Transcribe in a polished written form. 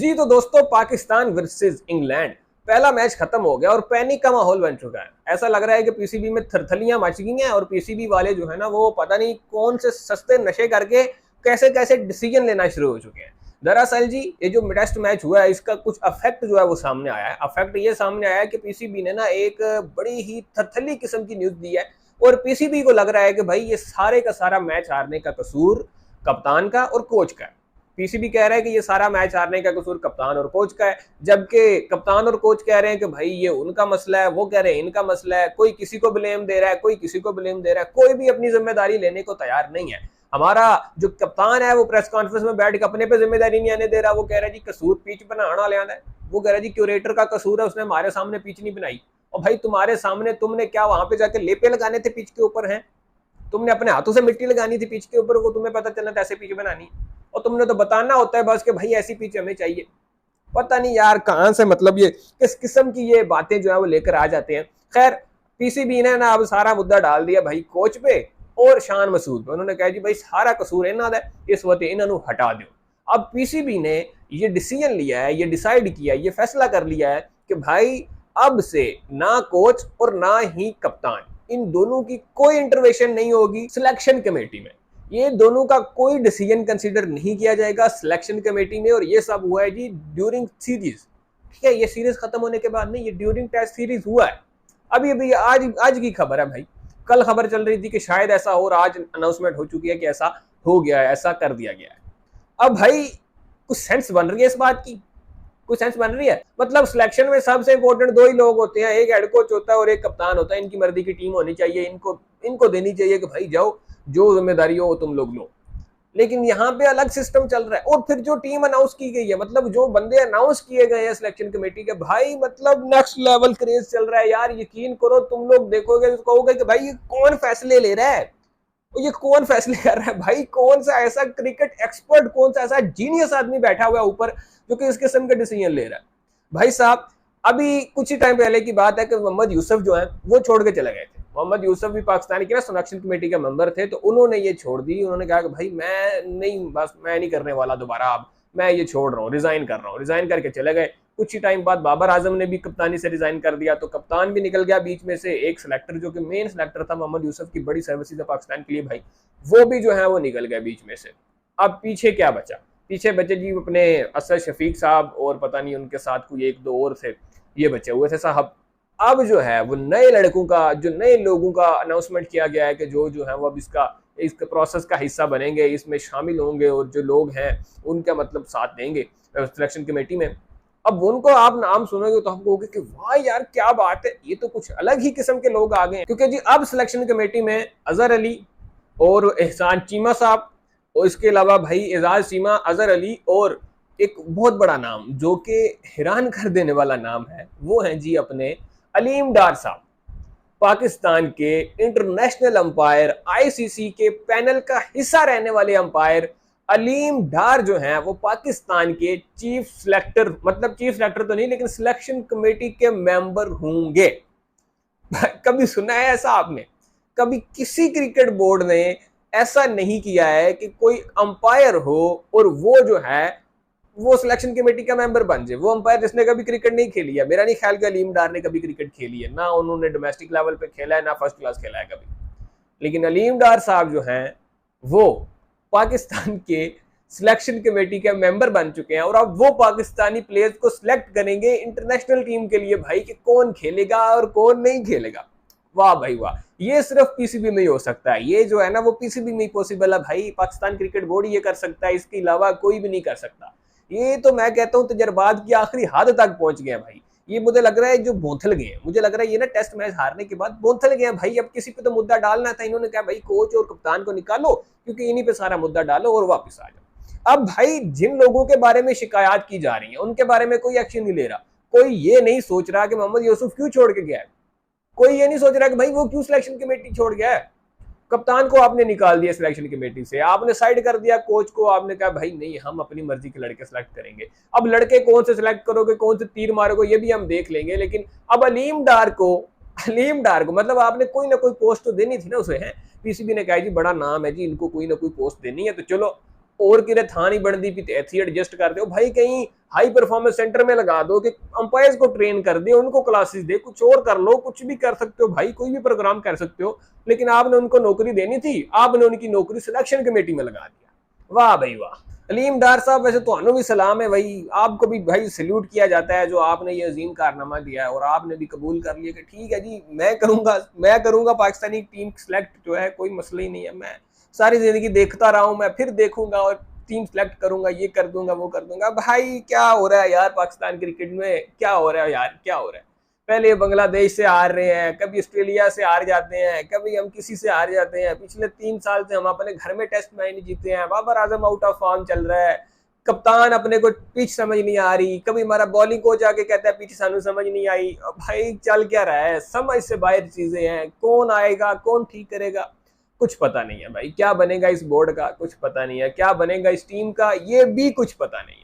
जी तो दोस्तों, Pakistan versus England पहला मैच खत्म हो गया और पैनिक का माहौल बन चुका है। ऐसा लग रहा है कि पीसीबी में थरथलियां मच गई हैं और पीसीबी वाले जो है ना वो पता नहीं कौन से सस्ते नशे करके कैसे कैसे डिसीजन लेना शुरू हो चुके हैं। दरअसल जी ये जो टेस्ट मैच हुआ है इसका कुछ अफेक्ट जो है वो सामने आया है। अफेक्ट ये सामने आया है कि पीसीबी ने ना एक बड़ी ही थरथली किस्म की न्यूज दी है और पीसीबी को लग रहा है कि भाई ये सारे का सारा मैच हारने का कसूर कप्तान का और कोच का है। पीसीबी कह रहा है कि ये सारा मैच हारने का कसूर कप्तान और कोच का है, जबकि कप्तान और कोच कह रहे हैं कि भाई ये उनका मसला है, वो कह रहे हैं इनका मसला है। कोई किसी को ब्लेम दे रहा है, कोई किसी को ब्लेम दे रहा है, कोई भी अपनी जिम्मेदारी लेने को तैयार नहीं है। हमारा जो कप्तान है वो प्रेस कॉन्फ्रेंस में बैठ के अपने पे जिम्मेदारी नहीं आने दे रहा। वो कह रहा है जी कसूर पिच बनाना लिया है। वो कह रहा है जी क्यूरेटर का कसूर है, उसने हमारे सामने पिच नहीं बनाई। और भाई तुम्हारे सामने तुमने क्या वहां पे जाके लेपे लगाने थे पिच के ऊपर? हैं तुमने अपने हाथों से मिट्टी लगानी थी पिच के ऊपर, वो तुम्हें पता चला था ऐसे पिच बनानी। और तुमने तो बताना होता है बस कि भाई ऐसी पिच हमें चाहिए। पता नहीं यार कहां से मतलब ये किस किस्म की ये बातें जो है वो लेकर आ जाते हैं। खैर पीसीबी ने ना अब सारा मुद्दा डाल दिया भाई कोच पे और शान मसूद पे। उन्होंने कहा जी भाई सारा कसूर इन्हों दा, इस वक्त इन्हों हटा दो। अब पीसीबी ने ये डिसीजन लिया है, ये डिसाइड किया, ये फैसला कर लिया है कि भाई अब से ना कोच और ना ही कप्तान, इन दोनों की कोई इंटरवेंशन नहीं होगी सिलेक्शन कमेटी में। ये दोनों का कोई डिसीजन कंसीडर नहीं किया जाएगा सिलेक्शन कमेटी में। और ये सब हुआ है जी ड्यूरिंग सीरीज। ठीक है, ये सीरीज खत्म होने के बाद नहीं, ये ड्यूरिंग टेस्ट सीरीज हुआ है। अभी अभी आज आज की खबर है भाई। कल खबर चल रही थी कि शायद ऐसा हो, आज अनाउंसमेंट हो चुकी है कि ऐसा हो गया है, ऐसा कर दिया गया है। अब भाई कुछ सेंस बन रही है इस बात की? कुछ सेंस बन रही है? मतलब सिलेक्शन में सबसे इंपॉर्टेंट दो ही लोग होते हैं, एक हेड कोच होता है और एक कप्तान होता है। इनकी मर्जी की टीम होनी चाहिए, इनको इनको देनी चाहिए कि भाई जाओ जो जिम्मेदारी हो तुम लोग लो। लेकिन यहाँ पे अलग सिस्टम चल रहा है। और फिर जो टीम अनाउंस की गई है, मतलब जो बंदे अनाउंस किए गए हैं सिलेक्शन कमेटी के, भाई मतलब नेक्स्ट लेवल क्रेज चल रहा है यार। यकीन करो तुम लोग देखोगे तो कहोगे कि भाई ये कौन फैसले ले रहा है, ये कौन फैसले कर रहा है भाई? कौन सा ऐसा क्रिकेट एक्सपर्ट, कौन सा ऐसा जीनियस आदमी बैठा हुआ है ऊपर जो कि इस किस्म के डिसीजन ले रहा है? भाई साहब अभी कुछ ही टाइम पहले की बात है कि मोहम्मद यूसुफ जो है वो छोड़ के चले गए थे। मोहम्मद यूसुफ भी पाकिस्तान के ना सिलेक्शन कमेटी के मेंबर थे, तो उन्होंने ये छोड़ दी। उन्होंने कहा कि भाई मैं नहीं, बस मैं नहीं करने वाला दोबारा, अब मैं ये छोड़ रहा हूँ, रिजाइन कर रहा हूँ। रिजाइन करके चले गए। कुछ ही टाइम बाद बाबर आजम ने भी कप्तानी से रिजाइन कर दिया, तो कप्तान भी निकल गया बीच में से। एक सिलेक्टर जो कि मेन सिलेक्टर था मोहम्मद यूसुफ की बड़ी सर्विसेज है पाकिस्तान के लिए भाई, वो भी जो है वो निकल गया बीच में से। अब पीछे क्या बचा? पीछे बचे जी अपने असद शफीक साहब और पता नहीं उनके साथ कोई एक दो और थे, ये बचे हुए थे साहब। अब जो है वो नए लड़कों का, जो नए लोगों का अनाउंसमेंट किया गया है कि जो है वो अब इस प्रोसेस का हिस्सा बनेंगे, इसमें शामिल होंगे और जो लोग हैं उनका मतलब साथ देंगे सिलेक्शन कमेटी में। अब उनको आप नाम सुनोगे तो हम कहोगे कि वाह यार क्या बात है, ये तो कुछ अलग ही किस्म के लोग आ गए हैं। क्योंकि जी अब सिलेक्शन कमेटी में अजहर अली और एहसान चीमा साहब, और इसके अलावा भाई एजाज चीमा, अजहर अली और एक बहुत बड़ा नाम जो कि हैरान कर देने वाला नाम है, वो है जी अपने अलीम डार साहब। पाकिस्तान के इंटरनेशनल अंपायर, आईसीसी के पैनल का हिस्सा रहने वाले अंपायर अलीम डार जो हैं वो पाकिस्तान के चीफ सिलेक्टर, मतलब चीफ सिलेक्टर तो नहीं लेकिन सिलेक्शन कमेटी के मेंबर होंगे। कभी सुना है ऐसा आपने? कभी किसी क्रिकेट बोर्ड ने ऐसा नहीं किया है कि कोई अंपायर हो और वो जो है वो सिलेक्शन कमेटी का मेंबर बन जाए। वो अंपायर जिसने कभी क्रिकेट नहीं खेली है, मेरा नहीं ख्याल कि अलीम डार ने कभी क्रिकेट खेली है, ना उन्होंने डोमेस्टिक लेवल पे खेला है, ना फर्स्ट क्लास खेला है कभी। लेकिन अलीम डार साहब जो हैं वो पाकिस्तान के सिलेक्शन कमेटी के मेंबर बन चुके हैं और अब वो पाकिस्तानी प्लेयर्स को सिलेक्ट करेंगे इंटरनेशनल टीम के लिए भाई, कि कौन खेलेगा और कौन नहीं खेलेगा। वाह भाई वाह, ये सिर्फ पीसीबी में ही हो सकता है। ये जो है ना वो पीसीबी में ही पॉसिबल है भाई, पाकिस्तान क्रिकेट बोर्ड ये कर सकता है, इसके अलावा कोई भी नहीं कर सकता। ये तो मैं कहता हूँ तजर्बात की आखिरी हद तक पहुंच गया भाई। ये मुझे लग रहा है जो बोंथल गए हैं, मुझे लग रहा है ये ना टेस्ट मैच हारने के बाद बोंथल गए हैं भाई। अब किसी पे तो मुद्दा डालना था, इन्होंने कहा भाई कोच और कप्तान को निकालो क्योंकि इन्हीं पे सारा मुद्दा डालो और वापस आ जाओ। अब भाई जिन लोगों के बारे में शिकायत की जा रही है उनके बारे में कोई एक्शन नहीं ले रहा। कोई ये नहीं सोच रहा कि मोहम्मद यूसुफ क्यों छोड़ के गया है। कोई ये नहीं सोच रहा कि भाई वो क्यों सिलेक्शन कमेटी छोड़ गया है। कप्तान को आपने निकाल दिया सिलेक्शन कमेटी से, आपने साइड कर दिया कोच को, आपने कहा भाई नहीं हम अपनी मर्जी के लड़के सिलेक्ट करेंगे। अब लड़के कौन से सिलेक्ट करोगे, कौन से तीर मारोगे, ये भी हम देख लेंगे। लेकिन अब अलीम डार को मतलब आपने कोई ना कोई पोस्ट तो देनी थी ना उसे। है पीसीबी ने कहा जी बड़ा नाम है जी, इनको कोई ना कोई पोस्ट देनी है, तो चलो और किरे थानी बनती भी ऐसी एडजस्ट कर दो भाई, कहीं हाई परफॉर्मेंस सेंटर में लगा दो कि अंपायर्स को ट्रेन कर दे, उनको क्लासेस दे, कुछ और कर लो, कुछ भी कर सकते हो भाई, कोई भी प्रोग्राम कर सकते हो। लेकिन आपने उनको नौकरी देनी थी, आपने उनकी नौकरी सिलेक्शन कमेटी में लगा दिया। वाह भाई वाह। अलीम डार साहब, वैसे तो भी सलाम है भाई, आपको भी भाई सल्यूट किया जाता है जो आपने ये अजीम कारनामा दिया है, और आपने भी कबूल कर लिया कि ठीक है जी, मैं करूंगा पाकिस्तानी टीम सेलेक्ट जो है, कोई मसला ही नहीं है। मैं सारी जिंदगी देखता रहा हूं, मैं फिर देखूंगा और टीम सेलेक्ट करूंगा, ये कर दूंगा वो कर दूंगा। भाई क्या हो रहा है यार पाकिस्तान क्रिकेट में, क्या हो रहा है यार, क्या हो रहा है। पहले बांग्लादेश से हार रहे हैं, कभी ऑस्ट्रेलिया से हार जाते हैं, कभी हम किसी से हार जाते हैं। पिछले 3 साल से हम अपने घर में टेस्ट मैच नहीं जीते हैं, Babar Azam out of form चल रहा है, कप्तान अपने को पिच समझ नहीं आ रही, कभी हमारा बॉलिंग कोच आके कहता है पिच सानू समझ नहीं आई। भाई चल क्या रहा है, समझ से बाहर चीजें हैं। कौन आएगा, कौन ठीक करेगा, कुछ पता नहीं है भाई। क्या बनेगा इस बोर्ड का, कुछ पता नहीं है। क्या बनेगा इस टीम का, ये भी कुछ पता नहीं है।